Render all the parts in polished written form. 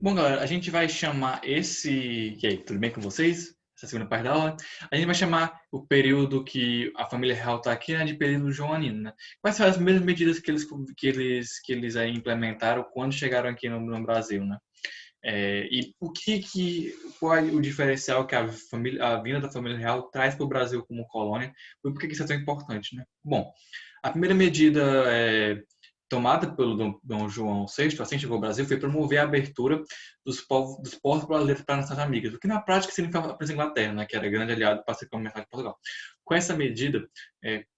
Bom, galera, a gente vai chamar esse. E aí, tudo bem com vocês? Essa segunda parte da aula. A gente vai chamar o período que a família real está aqui, né, de período joanino, né? Quais são as mesmas medidas que eles aí implementaram quando chegaram aqui no Brasil, né? E qual é o diferencial que a vinda da família real traz para o Brasil como colônia? E por que isso é tão importante, né? Bom, a primeira medida tomada pelo Dom João VI, assim chegou ao Brasil, foi promover a abertura dos portos brasileiros para nações amigas, o que na prática significava para a Inglaterra, né, que era grande aliado para ser comercial de Portugal. Com essa medida,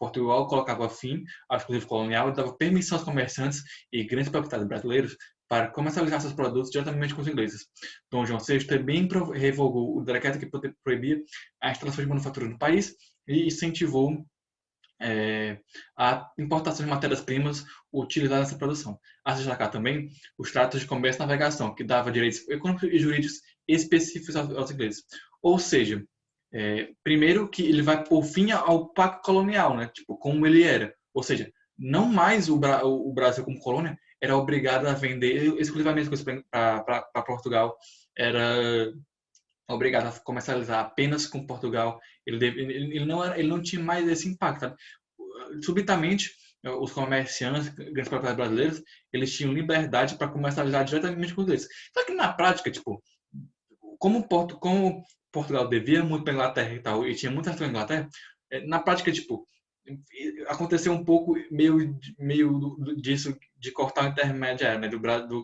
Portugal colocava fim ao exclusivo colonial e dava permissão aos comerciantes e grandes proprietários brasileiros para comercializar seus produtos diretamente com os ingleses. Dom João VI também revogou o decreto que proibia a instalação de manufatura no país e incentivou a importação de matérias-primas utilizadas nessa produção. A destacar também os tratados de comércio e navegação, que dava direitos econômicos e jurídicos específicos aos ingleses. Ou seja, primeiro que ele vai por fim ao pacto colonial, né? Tipo, como ele era. Ou seja, não mais o Brasil como colônia era obrigado a vender exclusivamente coisas para Portugal, era obrigado a comercializar apenas com Portugal. Ele não tinha mais esse impacto. Sabe? Subitamente, os comerciantes, grandes proprietários brasileiros, eles tinham liberdade para comercializar diretamente com os ingleses. Só que na prática, tipo, como Portugal devia muito para a Inglaterra e tal, e tinha muita relação com a Inglaterra, na prática, tipo, aconteceu um pouco meio disso de cortar o intermediário, né,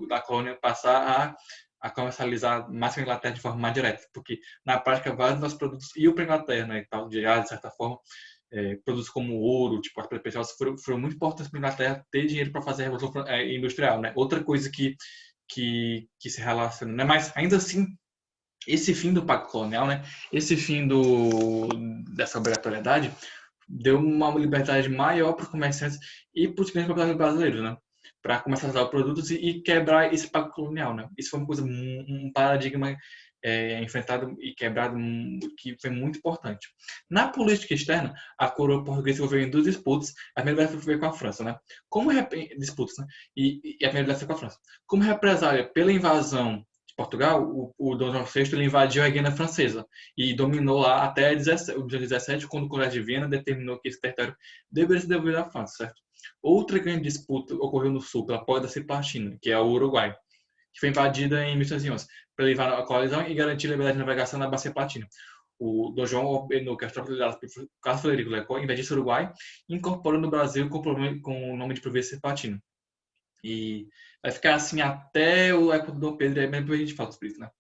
da colônia passar a comercializar mais com a Inglaterra de forma mais direta, porque na prática vários dos nossos produtos iam para a Inglaterra, né, e tal, de certa forma, produtos como ouro, tipo as preciosas, foram muito importantes para a Inglaterra ter dinheiro para fazer a revolução industrial, né? Outra coisa que se relaciona, né? Mas ainda assim, esse fim do pacto colonial, né? Esse fim dessa obrigatoriedade deu uma liberdade maior para os comerciantes e para os clientes brasileiros, né? Para começar a usar produtos e quebrar esse pacto colonial, né? Isso foi uma coisa, um paradigma enfrentado e quebrado que foi muito importante. Na política externa, a coroa portuguesa se envolveu em duas disputas. A primeira foi com a França, né? Disputas, né? E a primeira foi com a França. Como represália pela invasão de Portugal, o Dom João VI ele invadiu a Guiana Francesa e dominou lá até 17, quando o Colégio de Viena determinou que esse território deveria ser devolvido à França, certo? Outra grande disputa ocorreu no sul, pela Porta da Ciplatina, que é o Uruguai, que foi invadida em 1811, para levar a coalizão e garantir a liberdade de navegação na Bacia Platina. O Dom João ordenou que as tropas lideradas por Carlos Frederico Lecó invadissem o Uruguai, incorporando o Brasil com o nome de Província Ciplatina. E vai ficar assim até o época do Dom Pedro, e aí mesmo a gente fala sobre isso, né?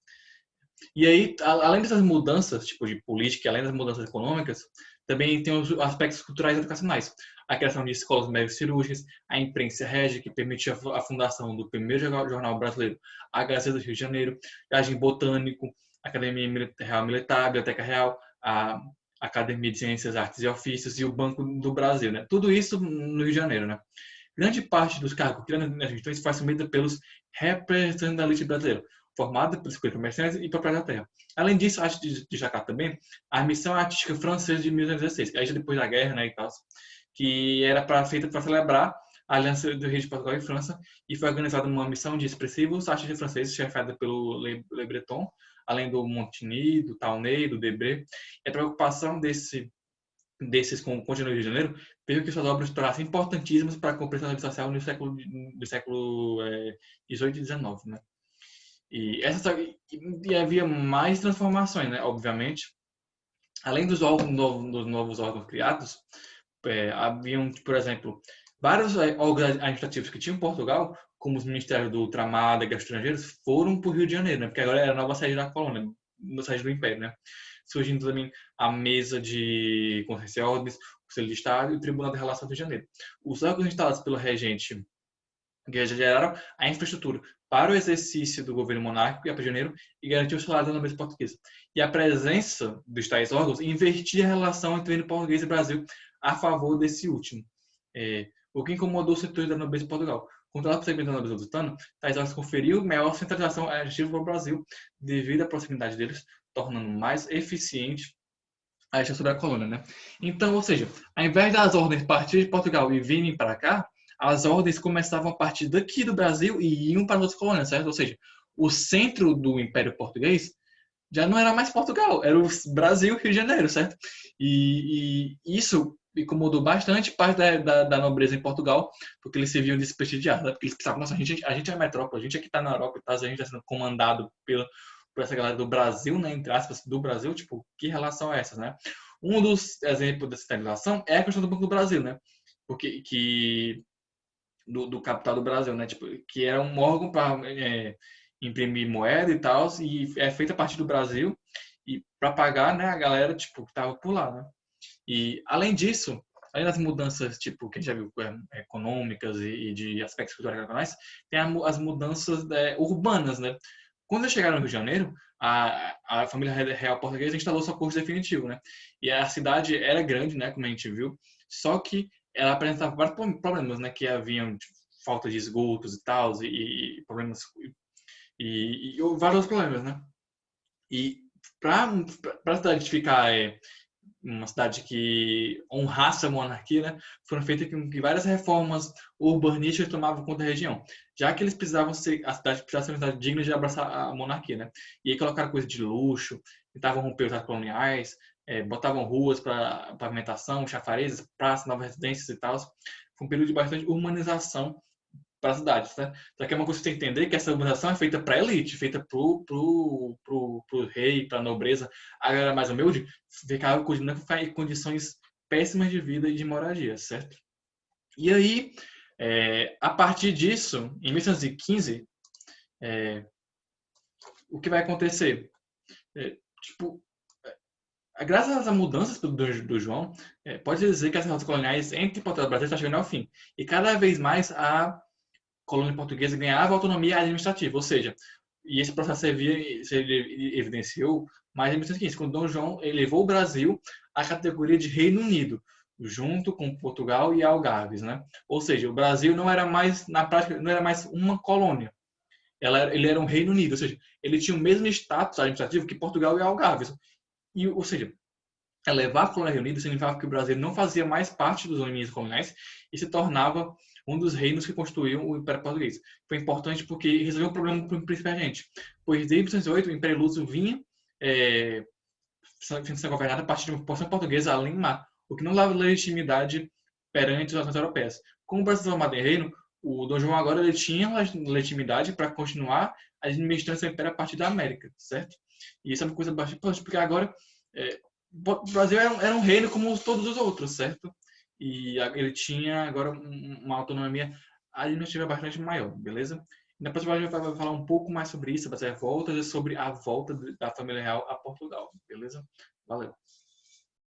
E aí, além dessas mudanças, tipo de política, além das mudanças econômicas, também tem os aspectos culturais e educacionais. A criação de escolas médicas cirúrgicas, a imprensa régia, que permitiu a fundação do primeiro jornal brasileiro, a Gazeta do Rio de Janeiro, Jardim Botânico, Academia Real Militar, Biblioteca Real, a Academia de Ciências, Artes e Ofícios e o Banco do Brasil, né? Tudo isso no Rio de Janeiro, né? Grande parte dos cargos que nas instituições foi assumida pelos representantes da elite brasileira, formada pelos comerciantes e proprietários da terra. Além disso, acho de destacar também a missão artística francesa de 1816, aí já depois da guerra, né, e tal, que era feita para celebrar a aliança do rei de Portugal e França, e foi organizada uma missão de expressivos artistas franceses, chefiada pelo Le Breton, além do Montigny, do Taunay, do Debré. E a preocupação desses com o continente do Rio de Janeiro, veio que suas obras se tornassem importantíssimas para a compreensão da vida social do século XVIII e XIX, né? E havia mais transformações, né? Obviamente. Além dos novos órgãos criados, haviam, por exemplo, vários órgãos administrativos que tinham em Portugal, como os Ministérios do Ultramar, e Estrangeiros, foram para o Rio de Janeiro, né? Porque agora era a nova sede da colônia, no sede do Império, né? Surgindo também a mesa de Consciência e Ordens, o Conselho de Estado e o Tribunal de Relação do Rio de Janeiro. Os órgãos instalados pelo regente que geraram a infraestrutura para o exercício do governo monárquico e a janeiro e garantir o salário da nobreza portuguesa. E a presença dos tais órgãos invertia a relação entre o português e o Brasil a favor desse último, o que incomodou os setores da nobreza de Portugal. Contra o procedimento da nobreza lusitana, tais órgãos conferiu maior centralização administrativa para o Brasil devido à proximidade deles, tornando mais eficiente a gestão sobre a colônia, né? Então, ou seja, ao invés das ordens partir de Portugal e virem para cá, as ordens começavam a partir daqui do Brasil e iam para as outras colônias, certo? Ou seja, o centro do Império Português já não era mais Portugal, era o Brasil, Rio de Janeiro, certo? E isso incomodou bastante parte da nobreza em Portugal, porque eles se viam desprestigiados, né? Porque eles pensavam, nossa, a gente é a metrópole, a gente aqui está na Europa, tá? A gente está sendo comandado por essa galera do Brasil, né? Entre aspas, do Brasil, tipo, que relação é essa, né? Um dos exemplos dessa relação é a questão do Banco do Brasil, né? Porque do capital do Brasil, né? Tipo, que era um órgão para imprimir moeda e tal, e é feita a partir do Brasil e para pagar, né, a galera tipo que tava por lá, né? E além disso, além das mudanças tipo que a gente já viu econômicas e de aspectos culturais, tem as mudanças urbanas, né? Quando eles chegaram no Rio de Janeiro, a família real portuguesa instalou seu curso definitivo, né? E a cidade era grande, né, como a gente viu, só que ela apresentava vários problemas, né, que haviam tipo, falta de esgotos e tal, e problemas e vários problemas, né? E para a cidade ficar uma cidade que honrasse a monarquia, né, foram feitas com que várias reformas urbanísticas tomavam conta da região, já que eles precisavam ser, a cidade precisava ser uma cidade digna de abraçar a monarquia, né? E aí colocaram coisa de luxo, tentavam romper os atos coloniais, botavam ruas para pavimentação, chafarizes, praças, novas residências e tal. Foi um período de bastante urbanização para as cidades, né? Só que é uma coisa que você tem que entender que essa urbanização é feita para a elite, feita pro rei, para a nobreza. A galera mais humilde ficava em condições péssimas de vida e de moradia, certo? E aí, a partir disso, em 1915, o que vai acontecer? Tipo, graças às mudanças do João, pode dizer que as relações coloniais entre Portugal e Brasil estão chegando ao fim. E cada vez mais a colônia portuguesa ganhava autonomia administrativa, ou seja, e esse processo se evidenciou mais em 1815, quando Dom João elevou o Brasil à categoria de Reino Unido, junto com Portugal e Algarves, né? Ou seja, o Brasil não era mais, na prática, não era mais uma colônia. Ele era um Reino Unido, ou seja, ele tinha o mesmo status administrativo que Portugal e Algarves. E, ou seja, levar a colônia reunida significava que o Brasil não fazia mais parte dos domínios coloniais e se tornava um dos reinos que constituíam o Império Português. Foi importante porque resolveu um problema principal gente, pois desde 1808 o Império Luso vinha sendo governado a partir de uma população portuguesa além do mar, o que não dava legitimidade perante as nações europeias. Como o Brasil estava formado em reino, o Dom João agora ele tinha legitimidade para continuar administrando seu império a partir da América, certo? E isso é uma coisa bastante importante, porque agora o Brasil era um reino como todos os outros, certo? E ele tinha agora uma autonomia administrativa bastante maior, beleza? E na próxima a gente vai falar um pouco mais sobre isso, sobre as revoltas e sobre a volta da família real a Portugal, beleza? Valeu!